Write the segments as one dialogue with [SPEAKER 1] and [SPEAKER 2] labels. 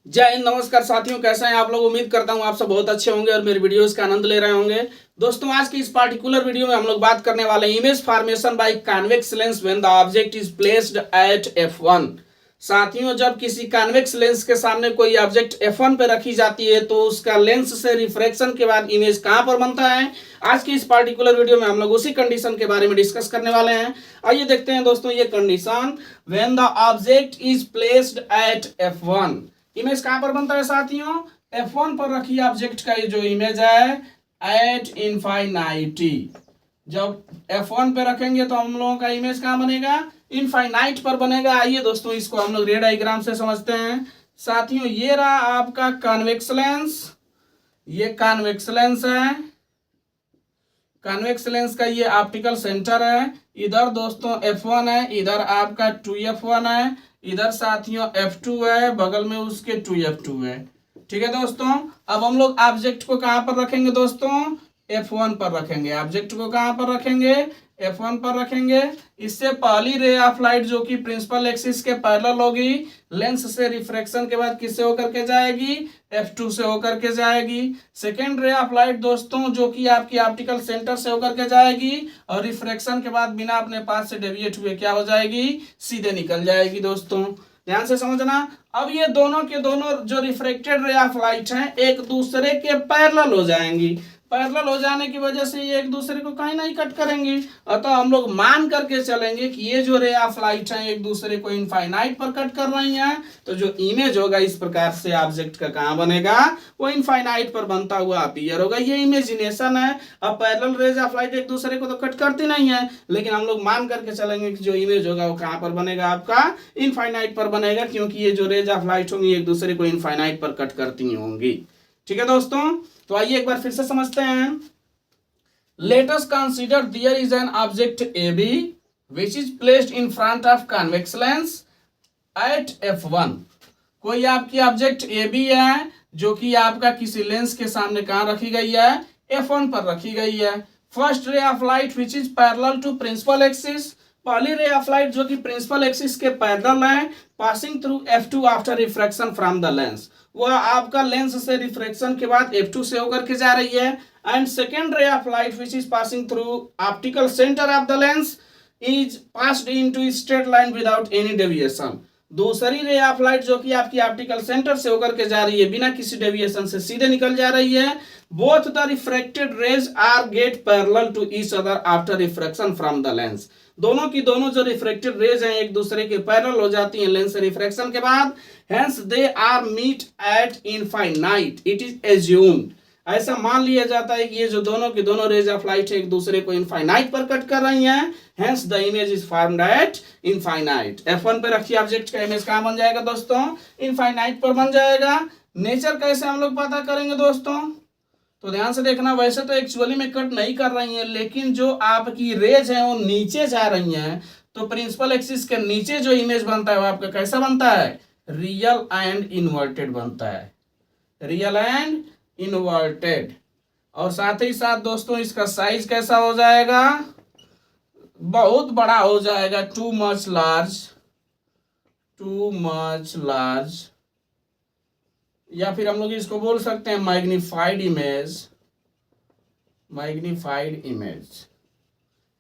[SPEAKER 1] जय हिंद, नमस्कार साथियों, कैसे हैं आप लोग। उम्मीद करता हूं आप सब बहुत अच्छे होंगे और मेरे वीडियोस का आनंद ले रहे होंगे। दोस्तों, आज की इस पार्टिकुलर वीडियो में हम लोग बात करने वाले हैं image formation by convex lens when the object is placed at f1। साथियों, जब किसी कॉन्वेक्स लेंस के सामने कोई ऑब्जेक्ट f1 पे रखी जाती है तो उसका लेंस से रिफ्रैक्शन के बाद इमेज कहां पर बनता है। आज की इस पार्टिकुलर वीडियो में हम लोग उसी कंडीशन के बारे में डिस्कस करने वाले हैं। आइए देखते हैं दोस्तों ये condition. When the object is placed at f1, image कहां पर बनता है साथियों। f1 पर रखी ऑब्जेक्ट का ये जो इमेज है एट इनफाइनाइटी। जब f1 पे रखेंगे तो हम लोगों का इमेज कहां बनेगा, इनफाइनाइट पर बनेगा। आइए दोस्तों इसको हम लोग रे डायग्राम से समझते हैं। साथियों, ये रहा आपका कॉन्वेक्स लेंस, ये कॉन्वेक्स लेंस है। कॉन्वेक्स लेंस का ये ऑप्टिकल सेंटर है। इधर दोस्तों f1 है, इधर आपका 2f1 है, इधर साथियों f2 है, बगल में उसके 2f2 है। ठीक है दोस्तों, अब हम लोग ऑब्जेक्ट को कहां पर रखेंगे दोस्तों, f1 पर रखेंगे। ऑब्जेक्ट को कहां पर रखेंगे, f1 पर रखेंगे। इससे पहली रे ऑफ लाइट जो कि प्रिंसिपल एक्सिस के पैरेलल होगी, लेंस से रिफ्रैक्शन के बाद किससे होकर के जाएगी, f2 से होकर के जाएगी। सेकेंड रे ऑफ लाइट दोस्तों जो कि आपकी ऑप्टिकल सेंटर से होकर के जाएगी और रिफ्रैक्शन के बाद बिना अपने पास से डेविएट हुए क्या हो जाएगी, सीधे निकल जाएगी। दोस्तों ध्यान से समझना। अब ये दोनों के दोनों जो रिफ्रेक्टेड रे ऑफ लाइट हैं एक दूसरे के पैरेलल हो जाएंगी। पैरेलल हो जाने की वजह से ये एक दूसरे को कहीं नहीं कट करेंगी। अतः हम लोग मान करके चलेंगे कि ये जो रे ऑफ लाइट है एक दूसरे को इनफाइनाइट पर कट कर रही हैं। तो जो इमेज होगा इस प्रकार से ऑब्जेक्ट का कहां बनेगा, वो इनफाइनाइट पर बनता हुआ अपीयर होगा। ये इमेजिनेशन है। अब पैरेलल रेज ऑफ लाइट एक दूसरे को तो कट करती नहीं है, लेकिन हम लोग मान करके चलेंगे कि जो इमेज होगा वो कहां पर बनेगा, आपका इनफाइनाइट पर बनेगा, क्योंकि ये जो रेज ऑफ लाइट होंगी एक दूसरे को इनफाइनाइट पर कट करती होंगी। ठीक है दोस्तों, तो आइए एक बार फिर से समझते हैं। Let us consider there is an object AB which is placed in front of convex lens at f1। कोई आपकी ऑब्जेक्ट AB है जो कि आपका किसी लेंस के सामने कहां रखी गई है, f1 पर रखी गई है। First ray of light which is parallel to principal axis, पहली रे ऑफ लाइट जो कि प्रिंसिपल एक्सिस के पैरेलल है, passing through f2 after refraction from the lens. वह आपका लेंस से रिफ्रैक्शन के बाद f2 से होकर के जा रही है। एंड सेकेंड रे of light which is passing through optical centre of the lens is passed into straight line without any deviation. दूसरी रे ऑफ लाइट जो कि आपकी ऑप्टिकल सेंटर से होकर के जा रही है, बिना किसी डेविएशन से सीधे निकल जा रही है। Both the refracted rays are get parallel to each other after refraction from the lens. दोनों की दोनों जो रिफ्रैक्टेड रेज हैं एक दूसरे के पैरेलल हो जाती हैं लेंस से रिफ्रैक्शन के बाद। Hence they are meet at infinite, it is assumed. ऐसा मान लिया जाता है कि ये जो दोनों की दोनों रेज ऑफ लाइट है एक दूसरे को इनफाइनाइट पर कट कर रही हैं। Hence the image is formed at infinite. f1 पे रखी ऑब्जेक्ट का इमेज कहां बन जाएगा दोस्तों, इनफाइनाइट पर बन जाएगा। नेचर कैसे हम लोग पता करेंगे दोस्तों, तो ध्यान से देखना। वैसे तो एक्चुअली में कट नहीं कर रही हैं, लेकिन जो आपकी रेज है वो नीचे जा रही हैं, तो प्रिंसिपल एक्सिस के नीचे जो इमेज बनता है वो आपका कैसा बनता है, रियल एंड इन्वर्टेड बनता है, रियल एंड इन्वर्टेड। और साथ ही साथ दोस्तों इसका साइज कैसा हो जाएगा, बहुत बड़ा हो जाएगा, टू मच लार्ज, या फिर हम लोग इसको बोल सकते हैं मैग्नीफाइड इमेज।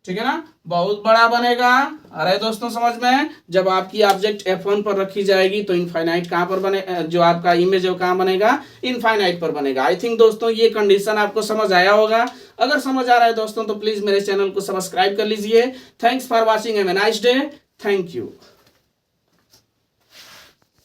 [SPEAKER 1] ठीक है ना, बहुत बड़ा बनेगा। अरे दोस्तों समझ में, जब आपकी ऑब्जेक्ट f1 पर रखी जाएगी तो इनफाइनाइट कहां पर बने, जो आपका इमेज है वो कहां बनेगा, इनफाइनाइट पर बनेगा। आई थिंक दोस्तों ये कंडीशन आपको समझ आया होगा। अगर समझ आ रहा है दोस्तों तो प्लीज मेरे चैनल को सब्सक्राइब कर लीजिए। Thanks for watching, have a nice day, thank you.